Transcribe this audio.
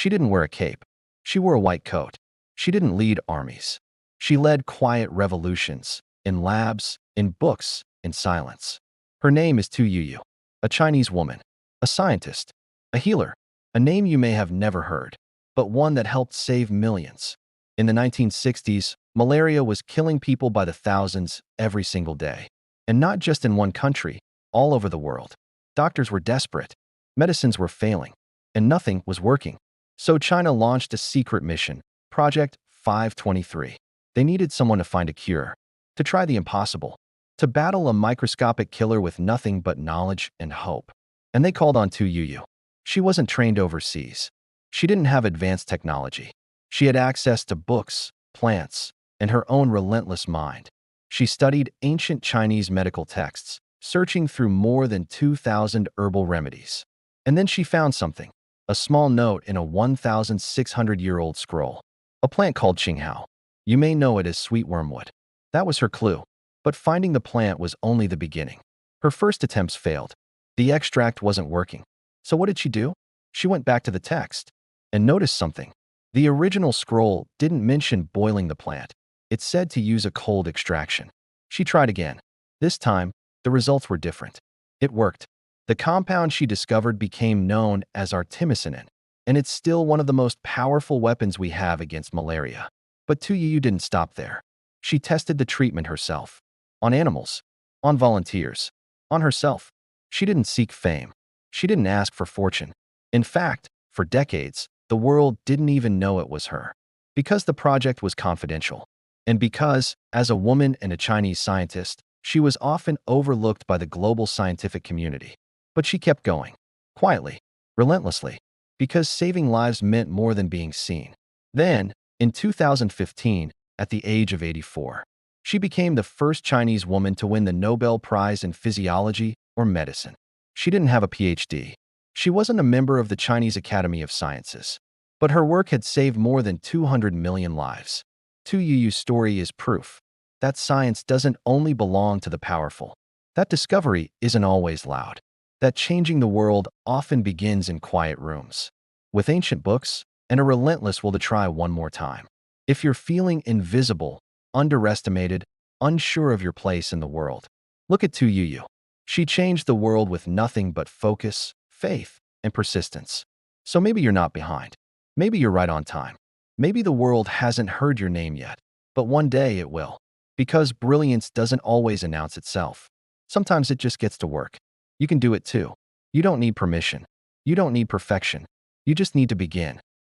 She didn't wear a cape. She wore a white coat. She didn't lead armies. She led quiet revolutions, in labs, in books, in silence. Her name is Tu Youyou, a Chinese woman, a scientist, a healer, a name you may have never heard, but one that helped save millions. In the 1960s, malaria was killing people by the thousands every single day. And not just in one country, all over the world. Doctors were desperate, medicines were failing, and nothing was working. So China launched a secret mission, Project 523. They needed someone to find a cure, to try the impossible, to battle a microscopic killer with nothing but knowledge and hope. And they called on Tu Youyou. She wasn't trained overseas. She didn't have advanced technology. She had access to books, plants, and her own relentless mind. She studied ancient Chinese medical texts, searching through more than 2,000 herbal remedies. And then she found something, a small note in a 1,600-year-old scroll, a plant called Qinghao. You may know it as sweet wormwood. That was her clue. But finding the plant was only the beginning. Her first attempts failed. The extract wasn't working. So what did she do? She went back to the text and noticed something. The original scroll didn't mention boiling the plant. It said to use a cold extraction. She tried again. This time, the results were different. It worked. The compound she discovered became known as artemisinin, and it's still one of the most powerful weapons we have against malaria. But Tu Youyou didn't stop there. She tested the treatment herself. On animals, on volunteers, on herself. She didn't seek fame. She didn't ask for fortune. In fact, for decades, the world didn't even know it was her. Because the project was confidential. And because, as a woman and a Chinese scientist, she was often overlooked by the global scientific community. But she kept going. Quietly. Relentlessly. Because saving lives meant more than being seen. Then, in 2015, at the age of 84, she became the first Chinese woman to win the Nobel Prize in Physiology or Medicine. She didn't have a PhD. She wasn't a member of the Chinese Academy of Sciences. But her work had saved more than 200 million lives. Tu Youyou's story is proof that science doesn't only belong to the powerful. That discovery isn't always loud. That changing the world often begins in quiet rooms, with ancient books and a relentless will to try one more time. If you're feeling invisible, underestimated, unsure of your place in the world, look at Tu Youyou. She changed the world with nothing but focus, faith, and persistence. So maybe you're not behind. Maybe you're right on time. Maybe the world hasn't heard your name yet, but one day it will. Because brilliance doesn't always announce itself. Sometimes it just gets to work. You can do it too. You don't need permission. You don't need perfection. You just need to begin.